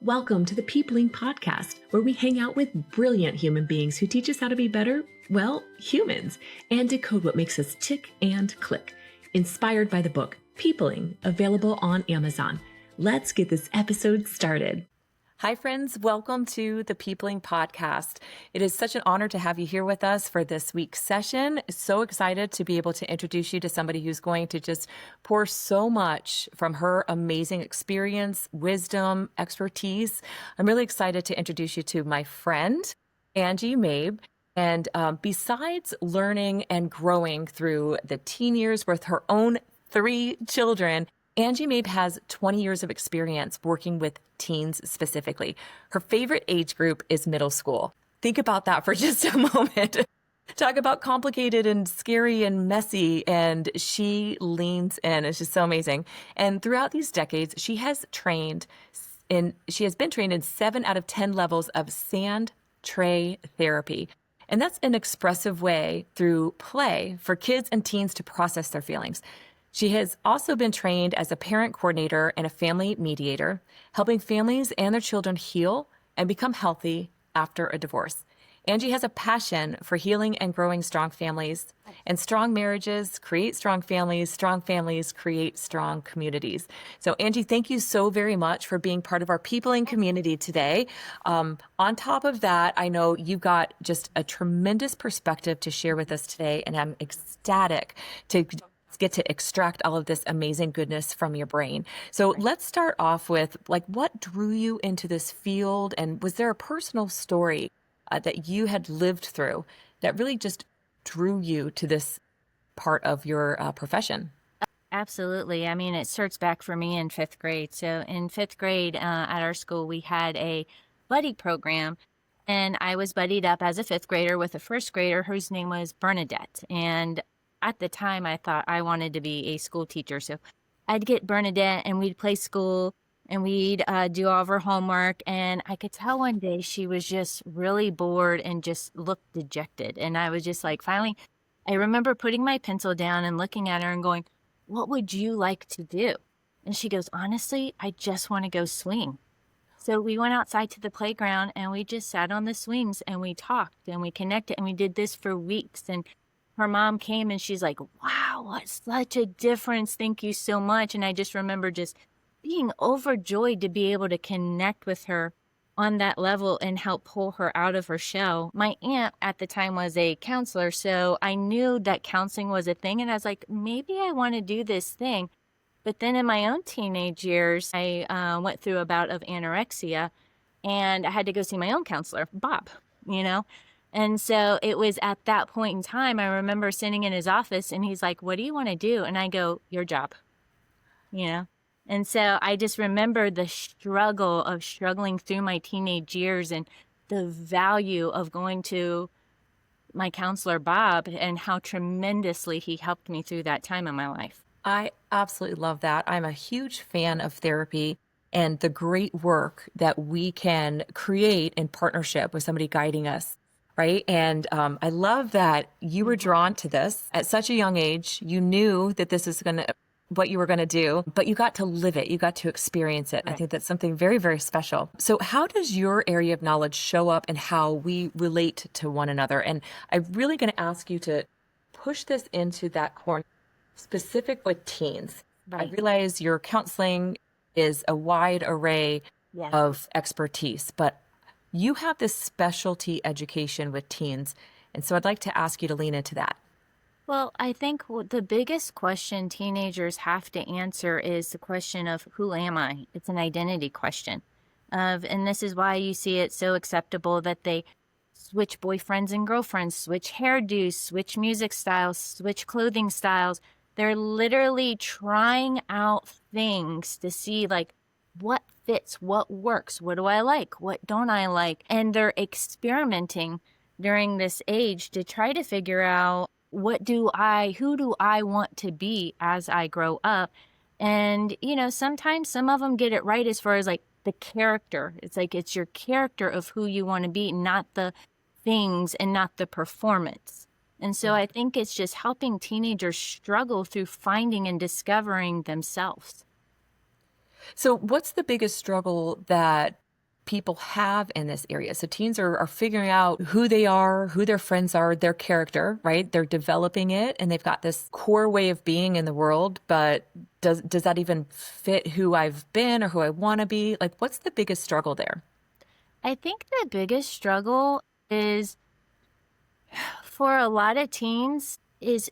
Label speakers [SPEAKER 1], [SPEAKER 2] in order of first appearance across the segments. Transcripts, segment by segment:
[SPEAKER 1] Welcome to the Peopling Podcast, where we hang out with brilliant human beings who teach us how to be better, well, humans, and decode what makes us tick and click. Inspired by the book Peopling, available on Amazon. Let's get this episode started.
[SPEAKER 2] Hi, friends. Welcome to the Peopling Podcast. It is such an honor to have you here with us for this week's session. So excited to be able to introduce you to somebody who's going to just pour so much from her amazing experience, wisdom, expertise. I'm really excited to introduce you to my friend, Angie Mabe. And besides learning and growing through the teen years with her own 3 children, Angie Mabe has 20 years of experience working with teens specifically. Her favorite age group is middle school. Think about that for just a moment. Talk about complicated and scary and messy, and she leans in. It's just so amazing. And throughout these decades, she has been trained in 7 out of 10 levels of sand tray therapy. And that's an expressive way through play for kids and teens to process their feelings. She has also been trained as a parent coordinator and a family mediator, helping families and their children heal and become healthy after a divorce. Angie has a passion for healing and growing strong families, and strong marriages create strong families create strong communities. So Angie, thank you so very much for being part of our Peopling community today. On top of that, I know you've got just a tremendous perspective to share with us today, and I'm ecstatic to get to extract all of this amazing goodness from your brain. So let's start off with what drew you into this field, and was there a personal story that you had lived through that really just drew you to this part of your profession?
[SPEAKER 3] Absolutely. I mean, it starts back for me in 5th grade. So in 5th grade at our school, we had a buddy program, and I was buddied up as a 5th grader with a 1st grader whose name was Bernadette. And at the time, I thought I wanted to be a school teacher. So I'd get Bernadette and we'd play school and we'd do all of her homework. And I could tell one day she was just really bored and just looked dejected. And I was just like, finally, I remember putting my pencil down and looking at her and going, "What would you like to do?" And she goes, "Honestly, I just want to go swing." So we went outside to the playground and we just sat on the swings and we talked and we connected, and we did this for weeks. And her mom came and she's like, "Wow, what such a difference. Thank you so much." And I just remember just being overjoyed to be able to connect with her on that level and help pull her out of her shell. My aunt at the time was a counselor, so I knew that counseling was a thing. And I was like, maybe I want to do this thing. But then in my own teenage years, I went through a bout of anorexia, and I had to go see my own counselor, Bob, And so it was at that point in time, I remember sitting in his office and he's like, "What do you want to do?" And I go, "Your job," And so I just remember the struggle of struggling through my teenage years and the value of going to my counselor, Bob, and how tremendously he helped me through that time in my life.
[SPEAKER 2] I absolutely love that. I'm a huge fan of therapy and the great work that we can create in partnership with somebody guiding us. Right. And I love that you were drawn to this at such a young age. You knew that this is what you were going to do, but you got to live it. You got to experience it. Right. I think that's something very, very special. So how does your area of knowledge show up in how we relate to one another? And I'm really going to ask you to push this into that corner specific with teens. Right. I realize your counseling is a wide array of expertise, but you have this specialty education with teens. And so I'd like to ask you to lean into that.
[SPEAKER 3] Well, I think the biggest question teenagers have to answer is the question of, who am I? It's an identity question. And this is why you see it so acceptable that they switch boyfriends and girlfriends, switch hairdos, switch music styles, switch clothing styles. They're literally trying out things to see what fits, what works, what do I like, what don't I like? And they're experimenting during this age to try to figure out, who do I want to be as I grow up? And, sometimes some of them get it right as far as the character. It's your character of who you want to be, not the things and not the performance. And so I think it's just helping teenagers struggle through finding and discovering themselves.
[SPEAKER 2] So what's the biggest struggle that people have in this area. So teens are figuring out who they are, who their friends are, their character, right? They're developing it and they've got this core way of being in the world, but does that even fit who I've been or who I want to be? Like, what's the biggest struggle there?
[SPEAKER 3] I think the biggest struggle is for a lot of teens is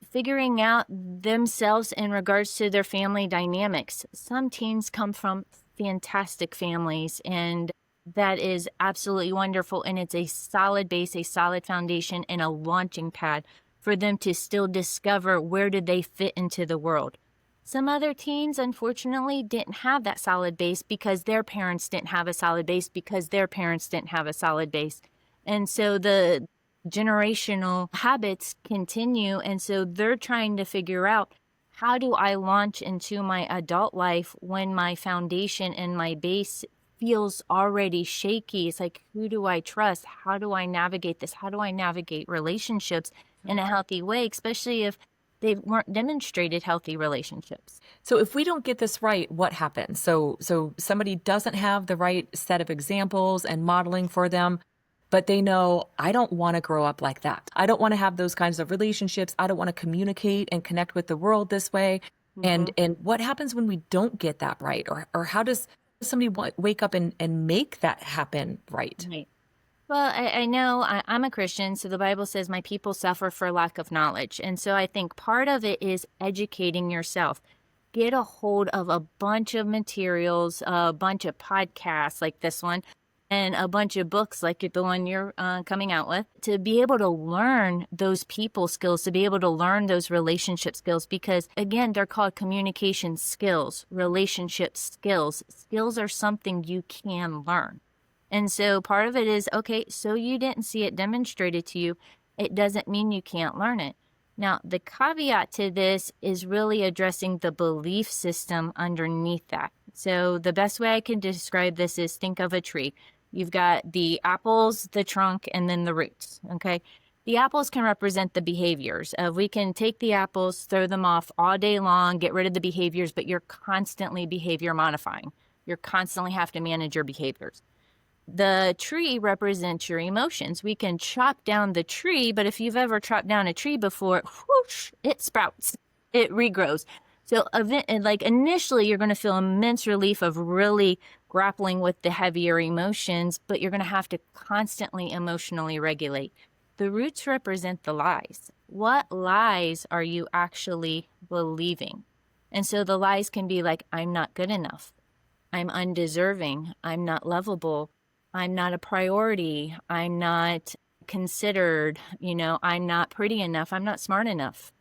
[SPEAKER 3] figuring out themselves in regards to their family dynamics. Some teens come from fantastic families, and that is absolutely wonderful. And it's a solid base, a solid foundation, and a launching pad for them to still discover where do they fit into the world. Some other teens, unfortunately, didn't have that solid base because their parents didn't have a solid base because their parents didn't have a solid base. And so the generational habits continue. And so they're trying to figure out, how do I launch into my adult life when my foundation and my base feels already shaky? It's like, who do I trust? How do I navigate this? How do I navigate relationships in a healthy way, especially if they weren't demonstrated healthy relationships?
[SPEAKER 2] So if we don't get this right, what happens? So somebody doesn't have the right set of examples and modeling for them, but they know, I don't want to grow up like that. I don't want to have those kinds of relationships. I don't want to communicate and connect with the world this way. And what happens when we don't get that right? Or how does somebody wake up and make that happen right?
[SPEAKER 3] Right. Well, I know I'm a Christian, so the Bible says my people suffer for lack of knowledge. And so I think part of it is educating yourself. Get a hold of a bunch of materials, a bunch of podcasts like this one, and a bunch of books like the one you're coming out with, to be able to learn those people skills, to be able to learn those relationship skills, because again, they're called communication skills, relationship skills. Skills are something you can learn. And so part of it is, okay, so you didn't see it demonstrated to you. It doesn't mean you can't learn it. Now, the caveat to this is really addressing the belief system underneath that. So the best way I can describe this is, think of a tree. You've got the apples, the trunk, and then the roots, okay? The apples can represent the behaviors. We can take the apples, throw them off all day long, get rid of the behaviors, but you're constantly behavior modifying. You're constantly have to manage your behaviors. The tree represents your emotions. We can chop down the tree, but if you've ever chopped down a tree before, whoosh, it sprouts, it regrows. So initially, you're going to feel immense relief of really grappling with the heavier emotions, but you're going to have to constantly emotionally regulate. The roots represent the lies. What lies are you actually believing? And so the lies can be like, I'm not good enough. I'm undeserving. I'm not lovable. I'm not a priority. I'm not considered. I'm not pretty enough. I'm not smart enough.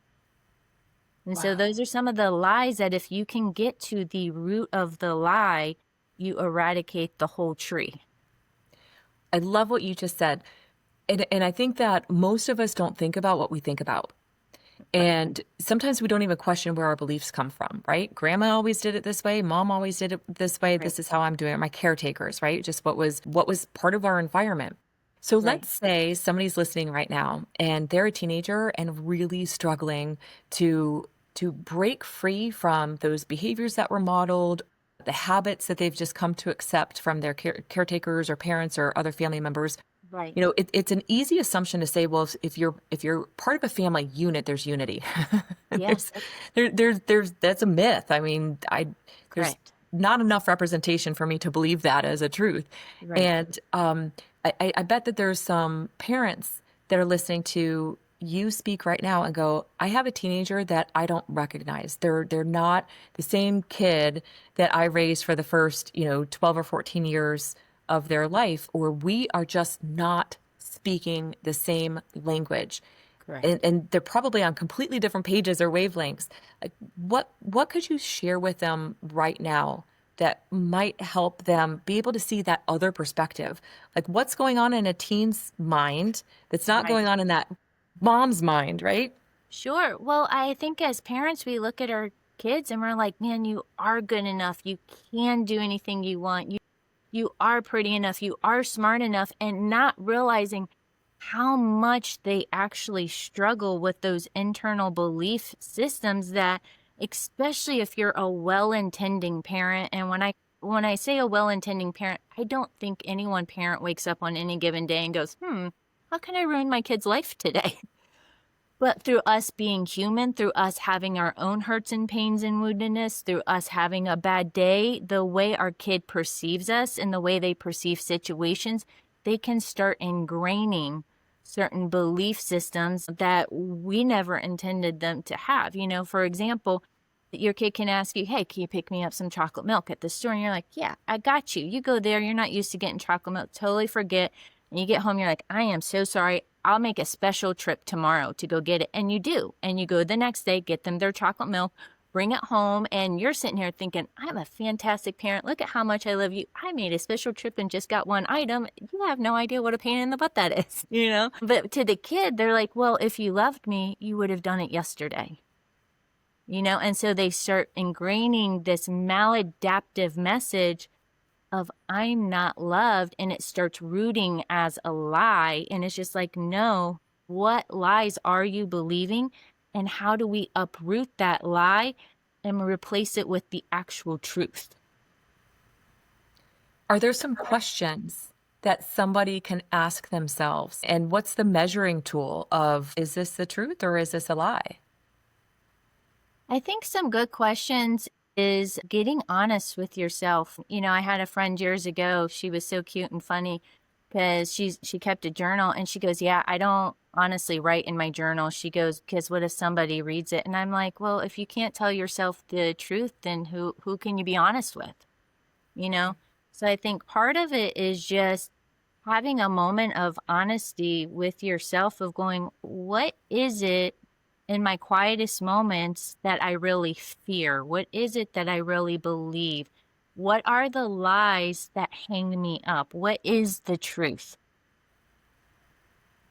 [SPEAKER 3] And so those are some of the lies that if you can get to the root of the lie, you eradicate the whole tree.
[SPEAKER 2] I love what you just said. And I think that most of us don't think about what we think about. And sometimes we don't even question where our beliefs come from, right? Grandma always did it this way. Mom always did it this way. Right. This is how I'm doing it. My caretakers, right? Just what was part of our environment. So let's say somebody's listening right now and they're a teenager and really struggling to break free from those behaviors that were modeled, the habits that they've just come to accept from their caretakers or parents or other family members.
[SPEAKER 3] Right.
[SPEAKER 2] It's an easy assumption to say, well, if you're part of a family unit, there's unity.
[SPEAKER 3] Yes.
[SPEAKER 2] there's that's a myth. I mean, there's
[SPEAKER 3] Correct.
[SPEAKER 2] not enough representation for me to believe that as a truth. Right. And I bet that there's some parents that are listening to you speak right now and go, I have a teenager that I don't recognize. They're not the same kid that I raised for the first 12 or 14 years of their life, or we are just not speaking the same language.
[SPEAKER 3] Correct.
[SPEAKER 2] And they're probably on completely different pages or wavelengths. Like, what could you share with them right now that might help them be able to see that other perspective? Like, what's going on in a teen's mind that's not going on in that mom's mind, right?
[SPEAKER 3] Sure. Well, I think as parents, we look at our kids and we're like, man, you are good enough. You can do anything you want. You are pretty enough. You are smart enough, and not realizing how much they actually struggle with those internal belief systems that, especially if you're a well-intending parent. And when I when I say a well-intending parent, I don't think any one parent wakes up on any given day and goes, how can I ruin my kid's life today? But through us being human, through us having our own hurts and pains and woundedness, through us having a bad day, the way our kid perceives us and the way they perceive situations, they can start ingraining certain belief systems that we never intended them to have. You know, for example, your kid can ask you, hey, can you pick me up some chocolate milk at the store? And you're like, yeah, I got you. You go there. You're not used to getting chocolate milk. Totally forget. And you get home, you're like, I am so sorry. I'll make a special trip tomorrow to go get it. And you do. And you go the next day, get them their chocolate milk, bring it home. And you're sitting here thinking, I'm a fantastic parent. Look at how much I love you. I made a special trip and just got one item. You have no idea what a pain in the butt that is, you know? But to the kid, they're like, well, if you loved me, you would have done it yesterday. You know, and so they start ingraining this maladaptive message of I'm not loved, and it starts rooting as a lie. And it's just like, no, what lies are you believing? And how do we uproot that lie and replace it with the actual truth?
[SPEAKER 2] Are there some questions that somebody can ask themselves? And what's the measuring tool of, is this the truth or is this a lie?
[SPEAKER 3] I think some good questions is getting honest with yourself. You know, I had a friend years ago. She was so cute and funny because she kept a journal, and she goes, yeah, I don't honestly write in my journal. She goes, because what if somebody reads it? And I'm like, well, if you can't tell yourself the truth, then who can you be honest with? You know? So I think part of it is just having a moment of honesty with yourself of going, what is it in my quietest moments that I really fear? What is it that I really believe? What are the lies that hang me up? What is the truth?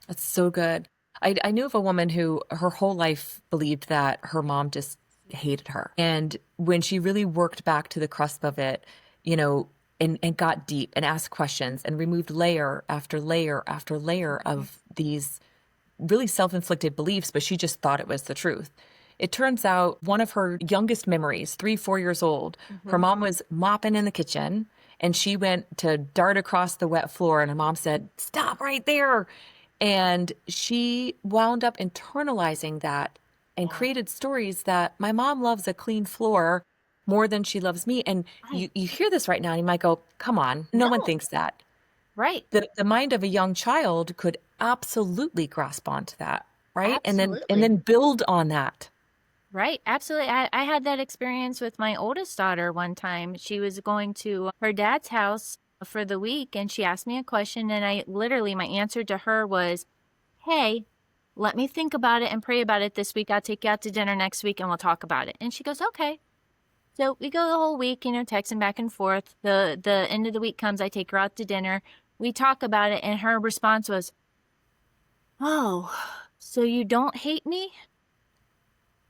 [SPEAKER 2] That's so good. I knew of a woman who her whole life believed that her mom just hated her. And when she really worked back to the cusp of it, you know, and got deep and asked questions and removed layer after layer after layer of these really self-inflicted beliefs, but she just thought it was the truth. It turns out one of her youngest memories, 3-4 years old, her mom was mopping in the kitchen and she went to dart across the wet floor, and her mom said, stop right there. And she wound up internalizing that and created stories that my mom loves a clean floor more than she loves me. And you hear this right now and you might go, come on, no one thinks that.
[SPEAKER 3] Right.
[SPEAKER 2] The mind of a young child could absolutely grasp onto that, right?
[SPEAKER 3] Absolutely.
[SPEAKER 2] And then build on that.
[SPEAKER 3] Right. Absolutely. I had that experience with my oldest daughter one time. She was going to her dad's house for the week, and she asked me a question, and my answer to her was, hey, let me think about it and pray about it this week. I'll take you out to dinner next week and we'll talk about it. And she goes, okay. So we go the whole week, you know, texting back and forth. The end of the week comes, I take her out to dinner. We talk about it, and her response was, oh, so you don't hate me?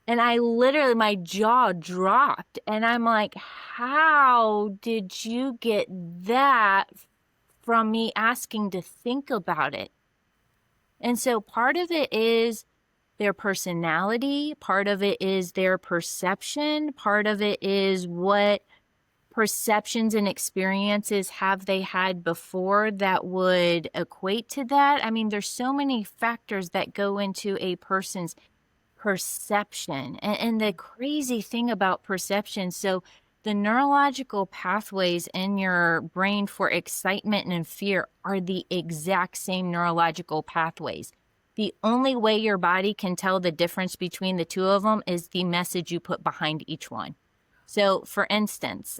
[SPEAKER 3] And I literally, my jaw dropped, and I'm like, how did you get that from me asking to think about it? And so part of it is their personality, part of it is their perception, part of it is what perceptions and experiences have they had before that would equate to that. I mean, there's so many factors that go into a person's perception. And the crazy thing about perception, so the neurological pathways in your brain for excitement and fear are the exact same neurological pathways. The only way your body can tell the difference between the two of them is the message you put behind each one. So, for instance,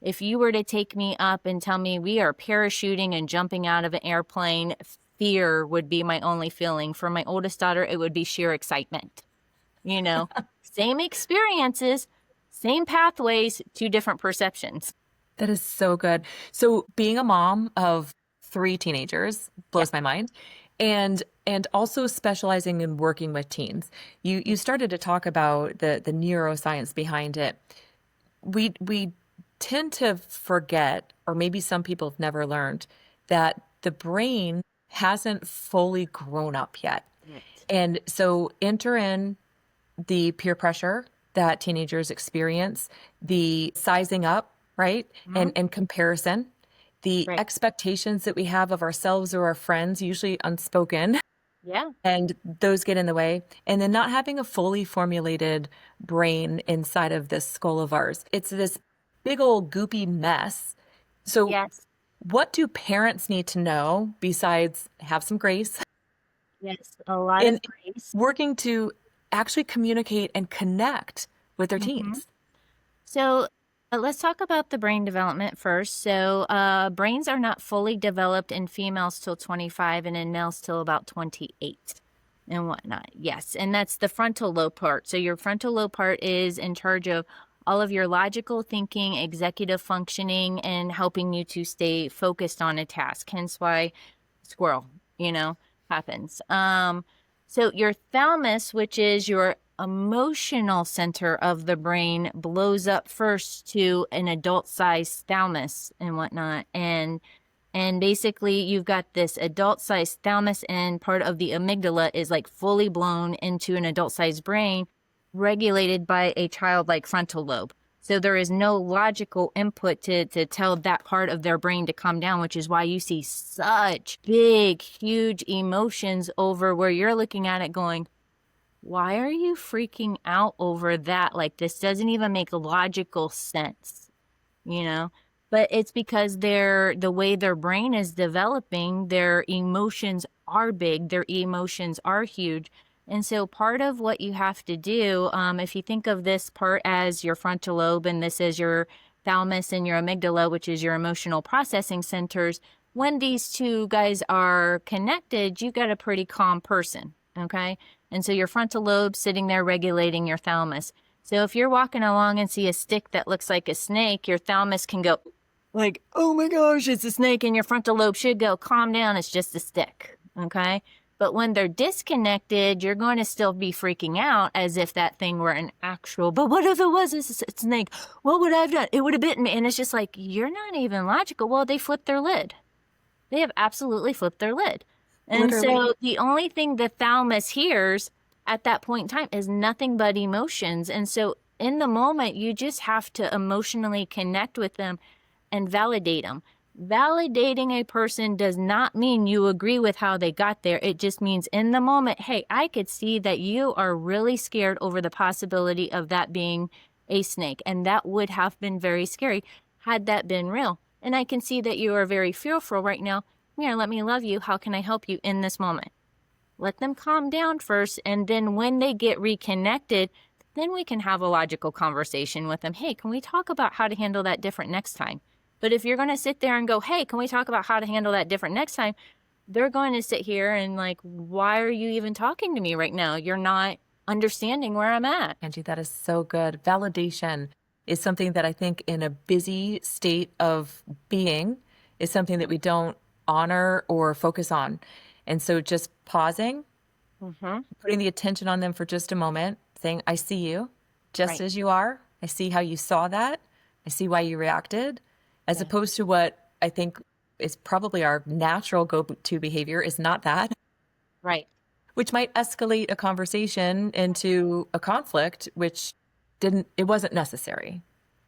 [SPEAKER 3] if you were to take me up and tell me we are parachuting and jumping out of an airplane, fear would be my only feeling. For my oldest daughter, it would be sheer excitement. You know, same experiences, same pathways, two different perceptions.
[SPEAKER 2] That is so good. So being a mom of 3 teenagers blows my mind. And also specializing in working with teens. You started to talk about the neuroscience behind it. We tend to forget, or maybe some people have never learned, that the brain hasn't fully grown up yet. Right. And so enter in the peer pressure that teenagers experience, the sizing up, right?
[SPEAKER 3] Mhm.
[SPEAKER 2] And comparison, the
[SPEAKER 3] Right.
[SPEAKER 2] expectations that we have of ourselves or our friends, usually unspoken,
[SPEAKER 3] Yeah.
[SPEAKER 2] and those get in the way. And then not having a fully formulated brain inside of this skull of ours. It's this big old goopy mess. So
[SPEAKER 3] Yes.
[SPEAKER 2] what do parents need to know besides have some grace
[SPEAKER 3] Yes. A lot
[SPEAKER 2] in
[SPEAKER 3] of grace.
[SPEAKER 2] working to actually communicate and connect with their
[SPEAKER 3] Mhm.
[SPEAKER 2] teens?
[SPEAKER 3] So let's talk about the brain development first. So brains are not fully developed in females till 25 and in males till about 28 and whatnot. Yes. And that's the frontal lobe part. So your frontal lobe part is in charge of all of your logical thinking, executive functioning, and helping you to stay focused on a task. Hence why squirrel, happens. So your thalamus, which is your emotional center of the brain, blows up first to an adult sized thalamus and whatnot. And basically you've got this adult sized thalamus, and part of the amygdala is like fully blown into an adult sized brain regulated by a childlike frontal lobe. So there is no logical input to tell that part of their brain to calm down, which is why you see such big, huge emotions over where you're looking at it going, why are you freaking out over that? Like, this doesn't even make logical sense, you know? But it's because the way their brain is developing, their emotions are big, their emotions are huge. And so part of what you have to do, if you think of this part as your frontal lobe and this is your thalamus and your amygdala, which is your emotional processing centers, when these two guys are connected, you've got a pretty calm person, okay? And so your frontal lobe sitting there regulating your thalamus. So if you're walking along and see a stick that looks like a snake, your thalamus can go like, oh my gosh, it's a snake. And your frontal lobe should go, calm down, it's just a stick, okay? But when they're disconnected, you're going to still be freaking out as if that thing were an actual, but what if it was a snake? What would I have done? It would have bitten me. And it's just like, you're not even logical. Well, they flipped their lid. They have absolutely flipped their lid. And
[SPEAKER 2] Literally.
[SPEAKER 3] so the only thing the thalamus hears at that point in time is nothing but emotions. And so in the moment, you just have to emotionally connect with them and validate them. Validating a person does not mean you agree with how they got there. It just means in the moment, hey, I could see that you are really scared over the possibility of that being a snake. And that would have been very scary had that been real. And I can see that you are very fearful right now. Here, let me love you. How can I help you in this moment? Let them calm down first. And then when they get reconnected, then we can have a logical conversation with them. Hey, can we talk about how to handle that different next time? But if you're going to sit there and go, hey, can we talk about how to handle that different next time? They're going to sit here and like, why are you even talking to me right now? You're not understanding where I'm at.
[SPEAKER 2] Angie, that is so good. Validation is something that I think in a busy state of being is something that we don't honor or focus on. And so just pausing, putting the attention on them for just a moment, saying, I see you just
[SPEAKER 3] Right.
[SPEAKER 2] as you are. I see how you saw that. I see why you reacted, as opposed to what I think is probably our natural go-to behavior is not that,
[SPEAKER 3] Right.
[SPEAKER 2] which might escalate a conversation into a conflict, which it wasn't necessary.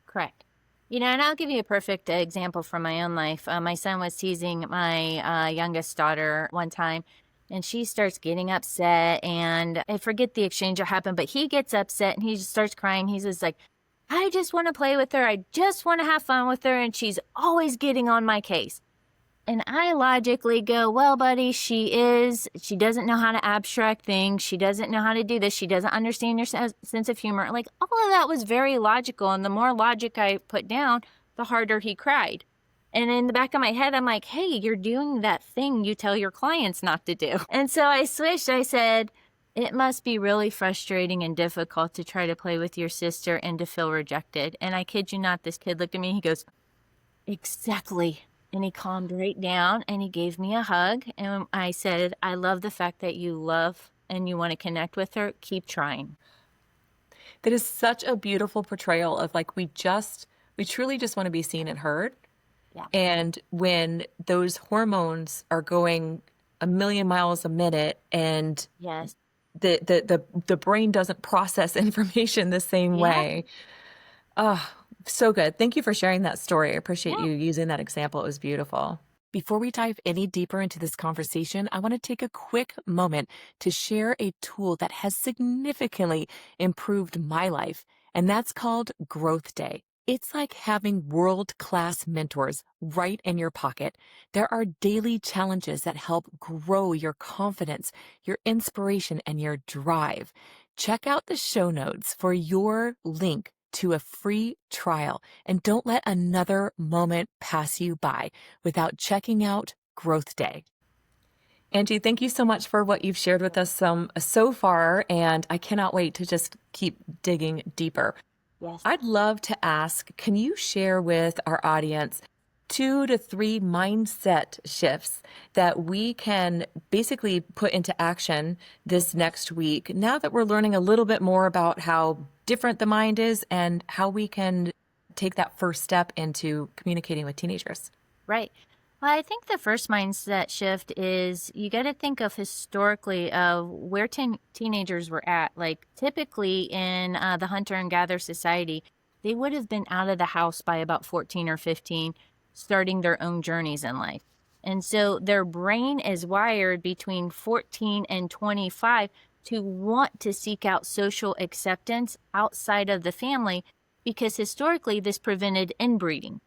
[SPEAKER 3] Correct. And I'll give you a perfect example from my own life. My son was teasing my youngest daughter one time, and she starts getting upset. And I forget the exchange that happened, but he gets upset and he just starts crying. He's just like, I just want to play with her. I just want to have fun with her. And she's always getting on my case. And I logically go, well, buddy, she doesn't know how to abstract things. She doesn't know how to do this. She doesn't understand your sense of humor. Like, all of that was very logical. And the more logic I put down, the harder he cried. And in the back of my head, I'm like, hey, you're doing that thing you tell your clients not to do. And so I switched. I said, it must be really frustrating and difficult to try to play with your sister and to feel rejected. And I kid you not, this kid looked at me and he goes, exactly. And he calmed right down and he gave me a hug. And I said, I love the fact that you love and you want to connect with her. Keep trying.
[SPEAKER 2] That is such a beautiful portrayal of like, we truly just want to be seen and heard.
[SPEAKER 3] Yeah.
[SPEAKER 2] And when those hormones are going a million miles a minute and
[SPEAKER 3] Yes.
[SPEAKER 2] the brain doesn't process information the same way. So good. Thank you for sharing that story. I appreciate
[SPEAKER 3] Yeah.
[SPEAKER 2] you using that example. It was beautiful. Before we dive any deeper into this conversation, I want to take a quick moment to share a tool that has significantly improved my life, and that's called Growth Day. It's like having world-class mentors right in your pocket. There are daily challenges that help grow your confidence, your inspiration, and your drive. Check out the show notes for your link to a free trial, and don't let another moment pass you by without checking out Growth Day. Angie, thank you so much for what you've shared with us so far, and I cannot wait to just keep digging deeper.
[SPEAKER 3] Yes.
[SPEAKER 2] I'd love to ask, can you share with our audience 2 to 3 mindset shifts that we can basically put into action this next week now that we're learning a little bit more about how different the mind is and how we can take that first step into communicating with teenagers?
[SPEAKER 3] Right. Well, I think the first mindset shift is you got to think of historically of where teenagers were at. Like typically in the hunter and gatherer society, they would have been out of the house by about 14 or 15, starting their own journeys in life. And so their brain is wired between 14 and 25 to want to seek out social acceptance outside of the family because historically this prevented inbreeding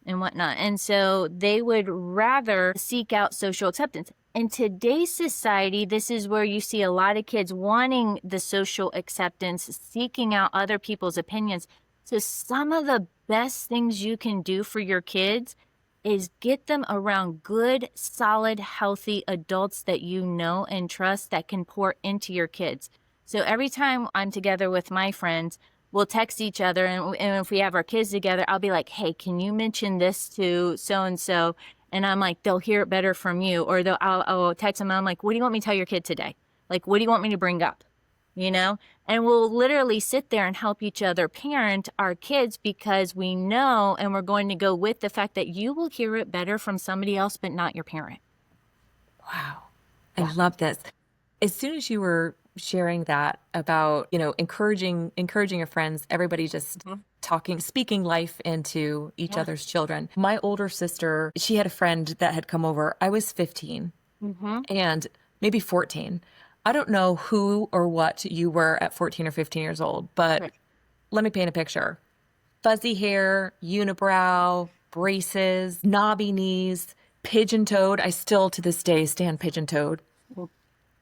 [SPEAKER 3] and whatnot. And so they would rather seek out social acceptance. In today's society, this is where you see a lot of kids wanting the social acceptance, seeking out other people's opinions. So some of the best things you can do for your kids is get them around good, solid, healthy adults that you know and trust that can pour into your kids. So every time I'm together with my friends, we'll text each other, and if we have our kids together, I'll be like, hey, can you mention this to so-and-so? And I'm like, they'll hear it better from you. Or I'll text them, and I'm like, what do you want me to tell your kid today? Like, what do you want me to bring up? You know? And we'll literally sit there and help each other parent our kids because we know, and we're going to go with the fact that you will hear it better from somebody else, but not your parent.
[SPEAKER 2] Wow. I love this. As soon as you were sharing that about, encouraging your friends, everybody just speaking life into each other's children. My older sister, she had a friend that had come over. I was 15 and maybe 14. I don't know who or what you were at 14 or 15 years old, but let me paint a picture. Fuzzy hair, unibrow, braces, knobby knees, pigeon-toed. I still to this day stand pigeon-toed.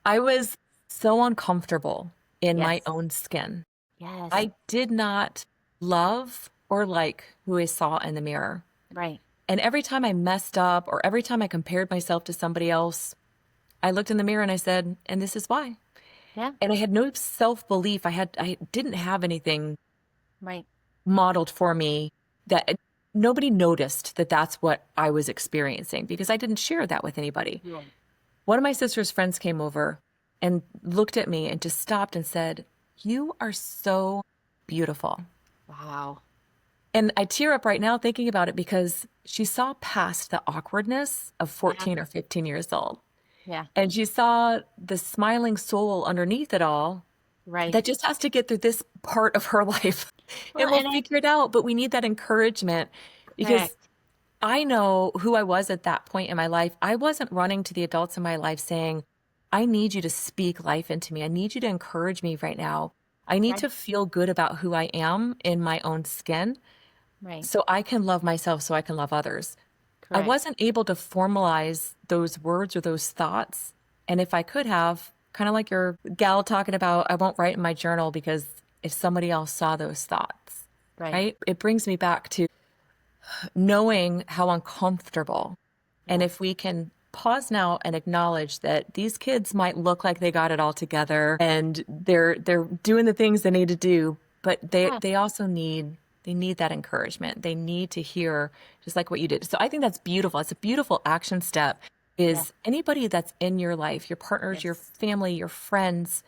[SPEAKER 2] I was so uncomfortable in my own skin.
[SPEAKER 3] Yes.
[SPEAKER 2] I did not love or like who I saw in the mirror.
[SPEAKER 3] Right.
[SPEAKER 2] And every time I messed up or every time I compared myself to somebody else, I looked in the mirror and I said, and this is why.
[SPEAKER 3] Yeah.
[SPEAKER 2] And I had no self-belief. I didn't have anything
[SPEAKER 3] Right.
[SPEAKER 2] modeled for me that nobody noticed that that's what I was experiencing because I didn't share that with anybody.
[SPEAKER 3] Yeah.
[SPEAKER 2] One of my sister's friends came over and looked at me and just stopped and said, "You are so beautiful."
[SPEAKER 3] Wow.
[SPEAKER 2] And I tear up right now thinking about it because she saw past the awkwardness of 14 or 15 years old.
[SPEAKER 3] Yeah.
[SPEAKER 2] And she saw the smiling soul underneath it all
[SPEAKER 3] Right.
[SPEAKER 2] that just has to get through this part of her life.
[SPEAKER 3] Well,
[SPEAKER 2] And we'll
[SPEAKER 3] and I-
[SPEAKER 2] figure it out, but we need that encouragement because
[SPEAKER 3] Correct.
[SPEAKER 2] I know who I was at that point in my life. I wasn't running to the adults in my life saying, I need you to speak life into me. I need you to encourage me right now. I need to feel good about who I am in my own skin
[SPEAKER 3] Right.
[SPEAKER 2] so I can love myself, so I can love others. I
[SPEAKER 3] Correct.
[SPEAKER 2] wasn't able to formalize those words or those thoughts. And if I could have, kind of like your gal talking about, I won't write in my journal because if somebody else saw those thoughts, right? It brings me back to knowing how uncomfortable. And if we can pause now and acknowledge that these kids might look like they got it all together and they're doing the things they need to do, but they also need that encouragement. They need to hear just like what you did. So I think that's beautiful. It's a beautiful action step is anybody that's in your life, your partners, your family, your friends,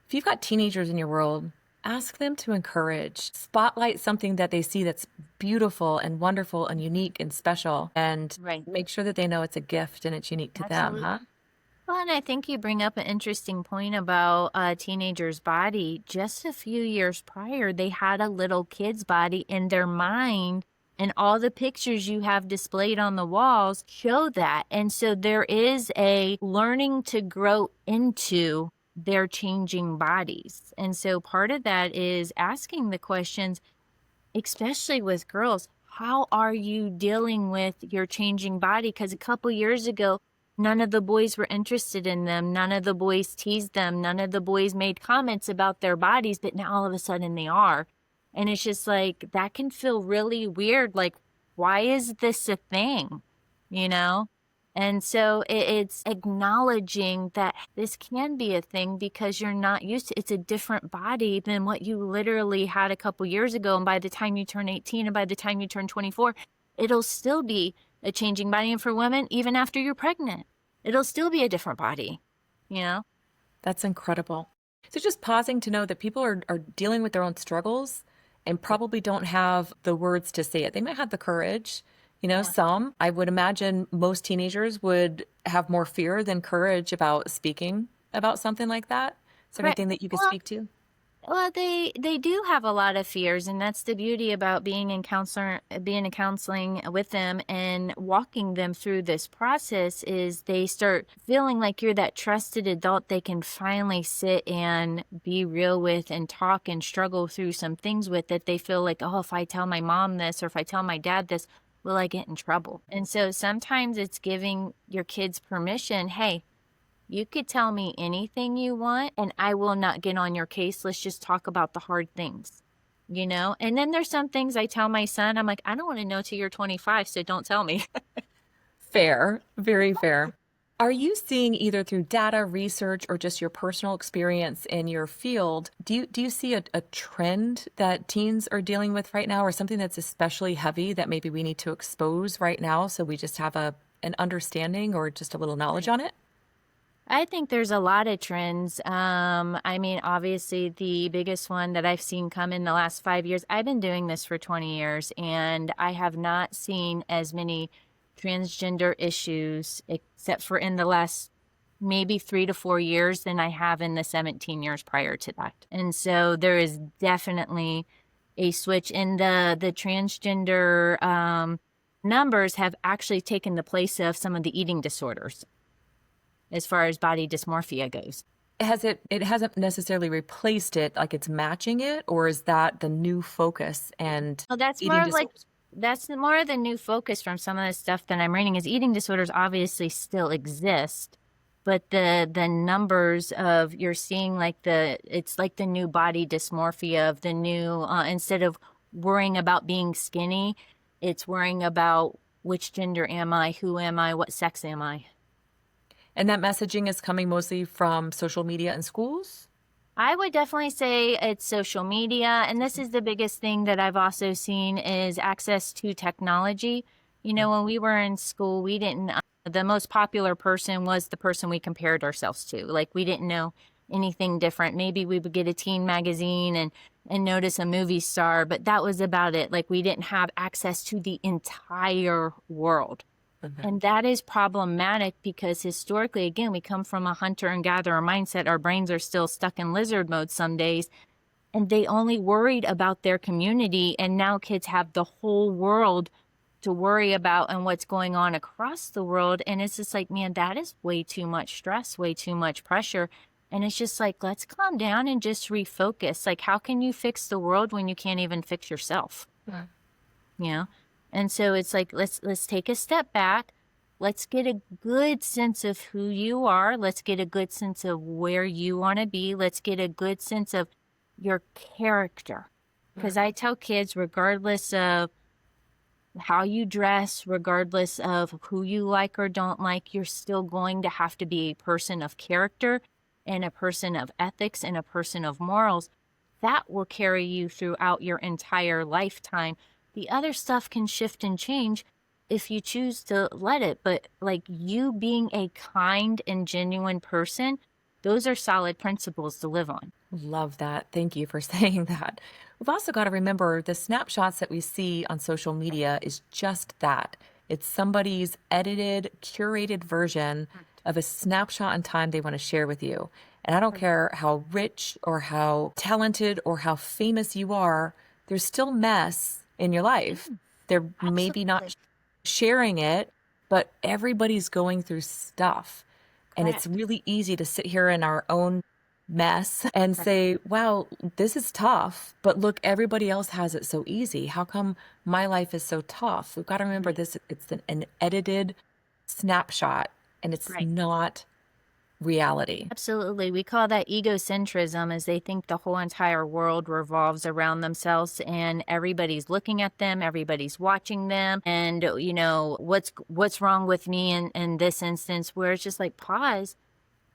[SPEAKER 2] if you've got teenagers in your world, ask them to encourage, spotlight something that they see that's beautiful and wonderful and unique and special, and make sure that they know it's a gift and it's unique to them, huh?
[SPEAKER 3] Well, and I think you bring up an interesting point about a teenager's body. Just a few years prior, they had a little kid's body in their mind, and all the pictures you have displayed on the walls show that. And so there is a learning to grow into their changing bodies. And so part of that is asking the questions, especially with girls, how are you dealing with your changing body? Because a couple years ago, none of the boys were interested in them. None of the boys teased them. None of the boys made comments about their bodies, but now all of a sudden they are. And it's just like, that can feel really weird. Like, why is this a thing? You know? And so it's acknowledging that this can be a thing because you're not used to it's a different body than what you literally had a couple years ago. And by the time you turn 18 and by the time you turn 24, it'll still be a changing body. And for women, even after you're pregnant, it'll still be a different body, you know?
[SPEAKER 2] That's incredible. So just pausing to know that people are dealing with their own struggles and probably don't have the words to say it. They might have the courage. Some, I would imagine most teenagers would have more fear than courage about speaking about something like that. Is there anything that you could speak to?
[SPEAKER 3] Well, they do have a lot of fears, and that's the beauty about being in counseling with them and walking them through this process is they start feeling like you're that trusted adult they can finally sit and be real with and talk and struggle through some things with that they feel like, oh, if I tell my mom this or if I tell my dad this, will I get in trouble? And so sometimes it's giving your kids permission. Hey, you could tell me anything you want and I will not get on your case. Let's just talk about the hard things, And then there's some things I tell my son, I'm like, I don't want to know till you're 25, so don't tell me.
[SPEAKER 2] Fair, very fair. Are you seeing either through data, research, or just your personal experience in your field, do you see a trend that teens are dealing with right now or something that's especially heavy that maybe we need to expose right now so we just have an understanding or just a little knowledge on it?
[SPEAKER 3] I think there's a lot of trends. Obviously the biggest one that I've seen come in the last 5 years, I've been doing this for 20 years and I have not seen as many transgender issues, except for in the last maybe 3 to 4 years than I have in the 17 years prior to that. And so there is definitely a switch in the transgender numbers have actually taken the place of some of the eating disorders as far as body dysmorphia goes.
[SPEAKER 2] It hasn't necessarily replaced it, like it's matching it, or is that the new focus and
[SPEAKER 3] well, that's
[SPEAKER 2] eating
[SPEAKER 3] more
[SPEAKER 2] disorders?
[SPEAKER 3] like that's more of the new focus from some of the stuff that I'm reading is eating disorders obviously still exist, but the numbers of you're seeing it's like the new body dysmorphia of the new instead of worrying about being skinny, it's worrying about which gender am I, who am I, what sex am I.
[SPEAKER 2] And that messaging is coming mostly from social media and schools?
[SPEAKER 3] I would definitely say it's social media. And this is the biggest thing that I've also seen is access to technology. When we were in school, we didn't, the most popular person was the person we compared ourselves to. Like we didn't know anything different. Maybe we would get a teen magazine and notice a movie star, but that was about it. Like we didn't have access to the entire world. Mm-hmm. And that is problematic because historically, again, we come from a hunter and gatherer mindset. Our brains are still stuck in lizard mode some days, and they only worried about their community. And now kids have the whole world to worry about and what's going on across the world. And it's just like, man, that is way too much stress, way too much pressure. And it's just like, let's calm down and just refocus. Like, how can you fix the world when you can't even fix yourself? Yeah. And so it's like, let's take a step back. Let's get a good sense of who you are. Let's get a good sense of where you want to be. Let's get a good sense of your character. Because I tell kids, regardless of how you dress, regardless of who you like or don't like, you're still going to have to be a person of character and a person of ethics and a person of morals. That will carry you throughout your entire lifetime. The other stuff can shift and change if you choose to let it. But like you being a kind and genuine person, those are solid principles to live on.
[SPEAKER 2] Love that. Thank you for saying that. We've also got to remember the snapshots that we see on social media is just that. It's somebody's edited, curated version of a snapshot in time they want to share with you. And I don't care how rich or how talented or how famous you are, there's still mess in your life. They're maybe not
[SPEAKER 3] Absolutely.
[SPEAKER 2] sharing it, but everybody's going through stuff. And it's
[SPEAKER 3] Correct.
[SPEAKER 2] really easy to sit here in our own mess and
[SPEAKER 3] Correct.
[SPEAKER 2] say, wow, this is tough, but look, everybody else has it so easy. How come my life is so tough? We've got to remember
[SPEAKER 3] Right.
[SPEAKER 2] this, it's an edited snapshot and it's
[SPEAKER 3] Right.
[SPEAKER 2] not reality.
[SPEAKER 3] Absolutely. We call that egocentrism, as they think the whole entire world revolves around themselves and everybody's looking at them, everybody's watching them. And, what's wrong with me in this instance, where it's just like, pause.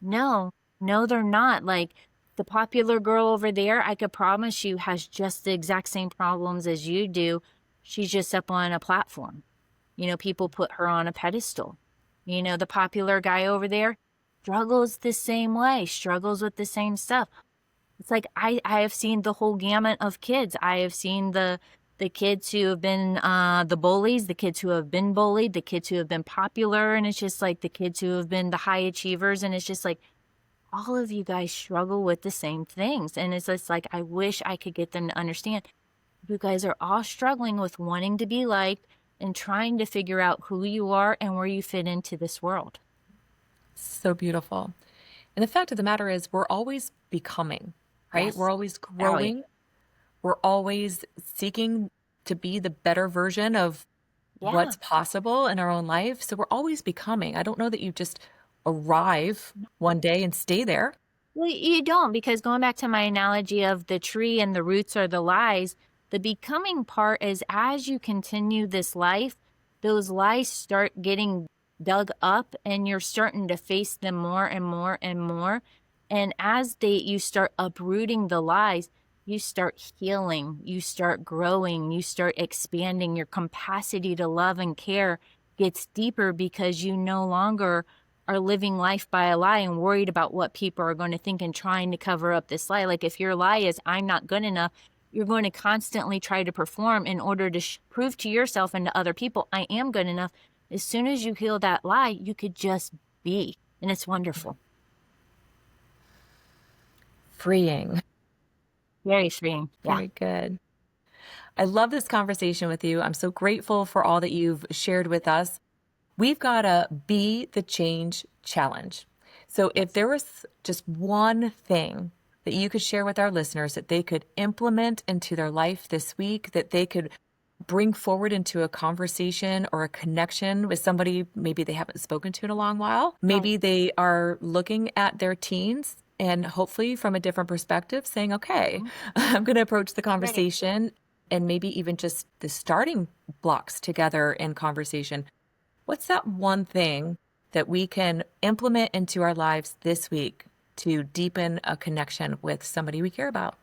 [SPEAKER 3] No, no, they're not. Like, the popular girl over there, I could promise you, has just the exact same problems as you do. She's just up on a platform. People put her on a pedestal. The popular guy over there struggles the same way, struggles with the same stuff. It's like I have seen the whole gamut of kids. I have seen the kids who have been the bullies, the kids who have been bullied, the kids who have been popular, and it's just like the kids who have been the high achievers, and it's just like all of you guys struggle with the same things. And it's just like I wish I could get them to understand you guys are all struggling with wanting to be liked and trying to figure out who you are and where you fit into this world.
[SPEAKER 2] So beautiful. And the fact of the matter is, we're always becoming, right?
[SPEAKER 3] Yes.
[SPEAKER 2] We're always
[SPEAKER 3] Oh, yeah.
[SPEAKER 2] growing. We're always seeking to be the better version of
[SPEAKER 3] Yeah.
[SPEAKER 2] what's possible in our own life. So we're always becoming. I don't know that you just arrive one day and stay there.
[SPEAKER 3] Well, you don't, because going back to my analogy of the tree and the roots are the lies, the becoming part is as you continue this life, those lies start getting dug up and you're starting to face them more and more and more. And as you start uprooting the lies, you start healing, you start growing, you start expanding. Your capacity to love and care gets deeper because you no longer are living life by a lie and worried about what people are going to think and trying to cover up this lie. Like if your lie is, I'm not good enough, you're going to constantly try to perform in order to prove to yourself and to other people, I am good enough. As soon as you heal that lie, you could just be. And it's wonderful.
[SPEAKER 2] Freeing.
[SPEAKER 3] Very freeing. Yeah.
[SPEAKER 2] Very good. I love this conversation with you. I'm so grateful for all that you've shared with us. We've got a Be the Change challenge. So if there was just one thing that you could share with our listeners that they could implement into their life this week, that they could bring forward into a conversation or a connection with somebody maybe they haven't spoken to in a long while, maybe they are looking at their teens and hopefully from a different perspective saying, okay, I'm going to approach the conversation and maybe even just the starting blocks together in conversation. What's that one thing that we can implement into our lives this week to deepen a connection with somebody we care about?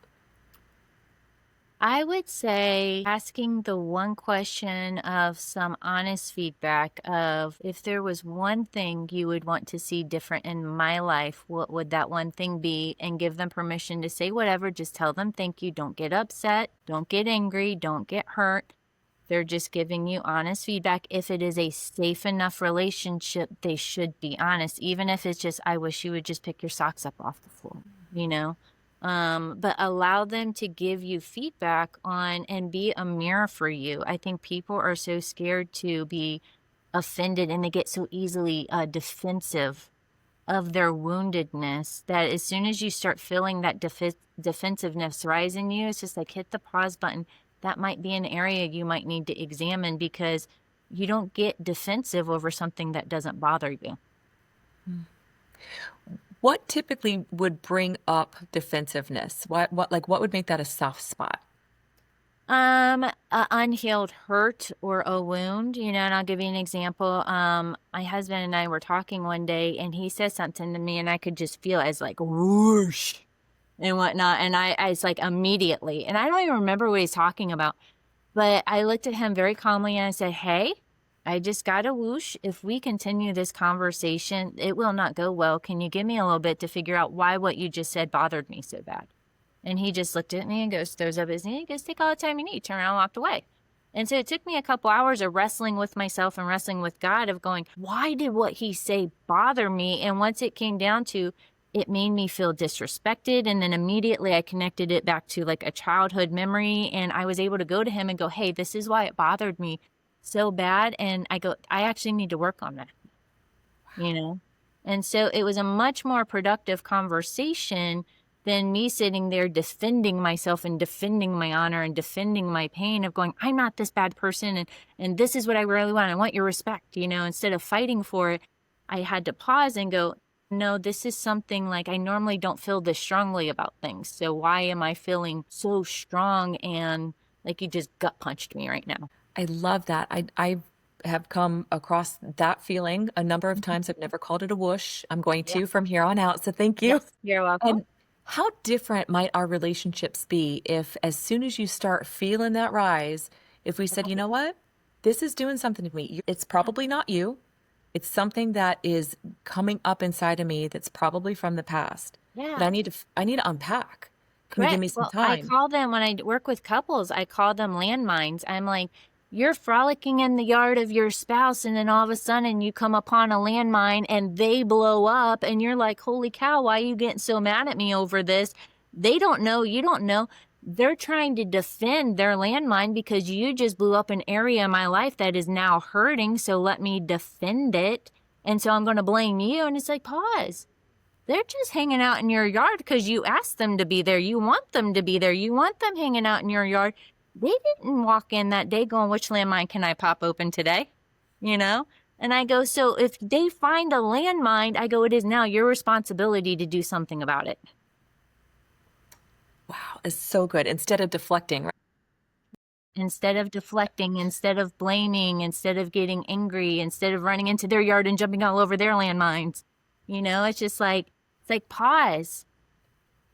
[SPEAKER 3] I would say asking the one question of some honest feedback of if there was one thing you would want to see different in my life, what would that one thing be? And give them permission to say whatever. Just tell them thank you. Don't get upset. Don't get angry. Don't get hurt. They're just giving you honest feedback. If it is a safe enough relationship, they should be honest. Even if it's just, I wish you would just pick your socks up off the floor, but allow them to give you feedback on and be a mirror for you. I think people are so scared to be offended and they get so easily defensive of their woundedness that as soon as you start feeling that defensiveness rise in you, it's just like hit the pause button. That might be an area you might need to examine because you don't get defensive over something that doesn't bother you.
[SPEAKER 2] What typically would bring up defensiveness? What would make that a soft spot?
[SPEAKER 3] An unhealed hurt or a wound, and I'll give you an example. My husband and I were talking one day and he said something to me and I could just feel it as like whoosh and whatnot. And I was like immediately, and I don't even remember what he's talking about, but I looked at him very calmly and I said, hey, I just got a whoosh. If we continue this conversation, it will not go well. Can you give me a little bit to figure out why what you just said bothered me so bad? And he just looked at me and goes, throws up his knee and goes, take all the time you need, turn around and walked away. And so it took me a couple hours of wrestling with myself and wrestling with God of going, why did what he say bother me? And once it came down to, it made me feel disrespected. And then immediately I connected it back to like a childhood memory. And I was able to go to him and go, hey, this is why it bothered me so bad. And I go, I actually need to work on that, you know? And so it was a much more productive conversation than me sitting there defending myself and defending my honor and defending my pain of going, I'm not this bad person. And this is what I really want. I want your respect, you know, instead of fighting for it, I had to pause and go, no, this is something like I normally don't feel this strongly about things. So why am I feeling so strong and like you just gut punched me right now?
[SPEAKER 2] I love that. I have come across that feeling a number of times. I've never called it a whoosh. I'm going to from here on out. So thank you.
[SPEAKER 3] Yes, you're welcome.
[SPEAKER 2] And how different might our relationships be if, as soon as you start feeling that rise, if we said, you know what, this is doing something to me. It's probably not you. It's something that is coming up inside of me that's probably from the past.
[SPEAKER 3] Yeah.
[SPEAKER 2] But I need to unpack. Can you give me some
[SPEAKER 3] I
[SPEAKER 2] time?
[SPEAKER 3] call them, when I work with couples, I call them landmines. I'm like, you're frolicking in the yard of your spouse, and then all of a sudden you come upon a landmine and they blow up, and you're like, holy cow, why are you getting so mad at me over this? They don't know, you don't know. They're trying to defend their landmine because you just blew up an area in my life that is now hurting, so let me defend it. And so I'm going to blame you. And it's like, pause. They're just hanging out in your yard because you asked them to be there. You want them to be there. You want them hanging out in your yard. They didn't walk in that day going, which landmine can I pop open today? You know? And I go, so if they find a landmine, I go, it is now your responsibility to do something about it.
[SPEAKER 2] Wow, it's so good. Instead of deflecting, right?
[SPEAKER 3] Instead of deflecting, instead of blaming, instead of getting angry, instead of running into their yard and jumping all over their landmines. You know, it's just like, pause.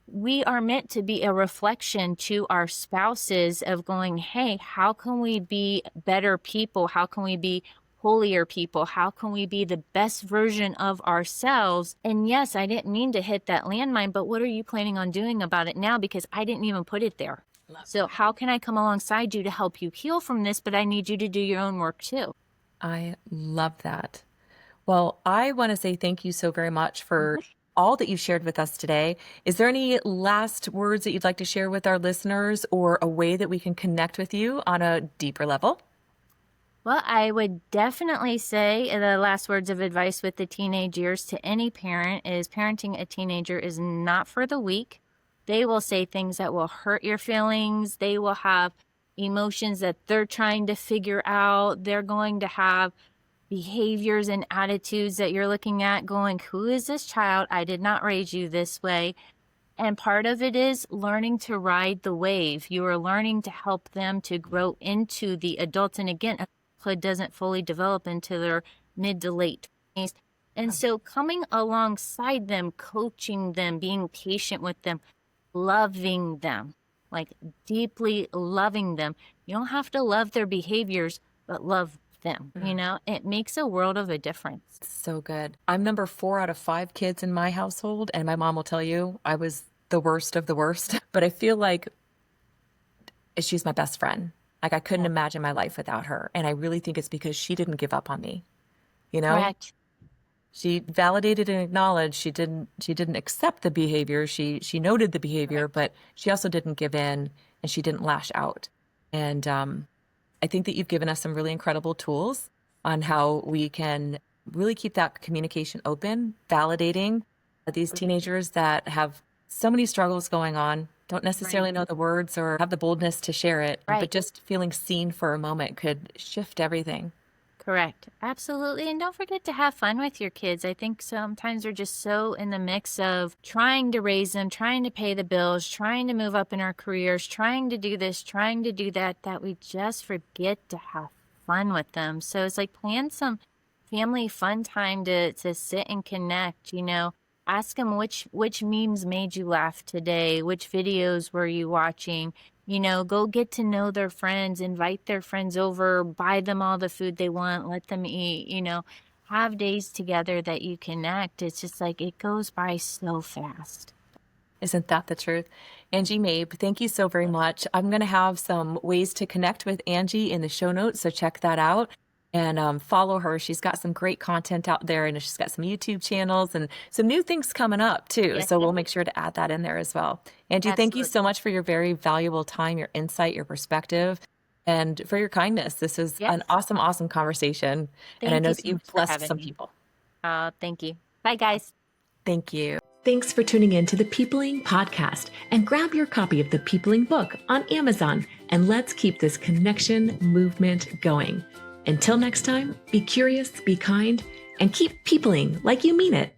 [SPEAKER 3] We are meant to be a reflection to our spouses of going, hey, how can we be better people? How can we be holier people? How can we be the best version of ourselves? And yes, I didn't mean to hit that landmine, but what are you planning on doing about it now? Because I didn't even put it there. So how can I come alongside you to help you heal from this? But I need you to do your own work too.
[SPEAKER 2] I love that. Well, I want to say thank you so very much for all that you shared with us today. Is there any last words that you'd like to share with our listeners, or a way that we can connect with you on a deeper level?
[SPEAKER 3] Well, I would definitely say the last words of advice with the teenage years to any parent is parenting a teenager is not for the weak. They will say things that will hurt your feelings. They will have emotions that they're trying to figure out. They're going to have behaviors and attitudes that you're looking at going, who is this child? I did not raise you this way. And part of it is learning to ride the wave. You are learning to help them to grow into the adults. And again, adulthood doesn't fully develop into their mid to late 20s. And so coming alongside them, coaching them, being patient with them, loving them, like deeply loving them. You don't have to love their behaviors, but love them. You know, it makes a world of a difference.
[SPEAKER 2] So good. I'm number 4 out of 5 kids in my household, and my mom will tell you I was the worst of the worst. But I feel like she's my best friend. Like, I couldn't imagine my life without her. And I really think it's because she didn't give up on me. You know?
[SPEAKER 3] Correct.
[SPEAKER 2] She validated and acknowledged. She didn't accept the behavior. She noted the behavior, but she also didn't give in, and she didn't lash out. And I think that you've given us some really incredible tools on how we can really keep that communication open, validating these teenagers that have so many struggles going on, don't necessarily know the words or have the boldness to share it, but just feeling seen for a moment could shift everything.
[SPEAKER 3] Correct. Absolutely. And don't forget to have fun with your kids. I think sometimes we're just so in the mix of trying to raise them, trying to pay the bills, trying to move up in our careers, trying to do this, trying to do that, that we just forget to have fun with them. So it's like plan some family fun time to sit and connect, you know. Ask them which memes made you laugh today, which videos were you watching. You know, go get to know their friends, invite their friends over, buy them all the food they want, let them eat, you know, have days together that you connect. It's just like, it goes by so fast.
[SPEAKER 2] Isn't that the truth? Angie Mabe, thank you so very much. I'm going to have some ways to connect with Angie in the show notes, so check that out and follow her. She's got some great content out there, and she's got some YouTube channels and some new things coming up too.
[SPEAKER 3] Yes,
[SPEAKER 2] So we'll
[SPEAKER 3] ma'am.
[SPEAKER 2] make sure to add that in there as well. Angie, thank you so
[SPEAKER 3] Absolutely.
[SPEAKER 2] much for your very valuable time, your insight, your perspective, and for your kindness. This is an
[SPEAKER 3] Yes.
[SPEAKER 2] awesome, awesome conversation. And I
[SPEAKER 3] Thank
[SPEAKER 2] know
[SPEAKER 3] you
[SPEAKER 2] that
[SPEAKER 3] so
[SPEAKER 2] you've
[SPEAKER 3] much for
[SPEAKER 2] blessed
[SPEAKER 3] having
[SPEAKER 2] some
[SPEAKER 3] me.
[SPEAKER 2] people.
[SPEAKER 3] Thank you. Bye, guys.
[SPEAKER 2] Thank you.
[SPEAKER 1] Thanks for tuning in to the Peopling Podcast, and grab your copy of the Peopling book on Amazon, and let's keep this connection movement going. Until next time, be curious, be kind, and keep peopling like you mean it.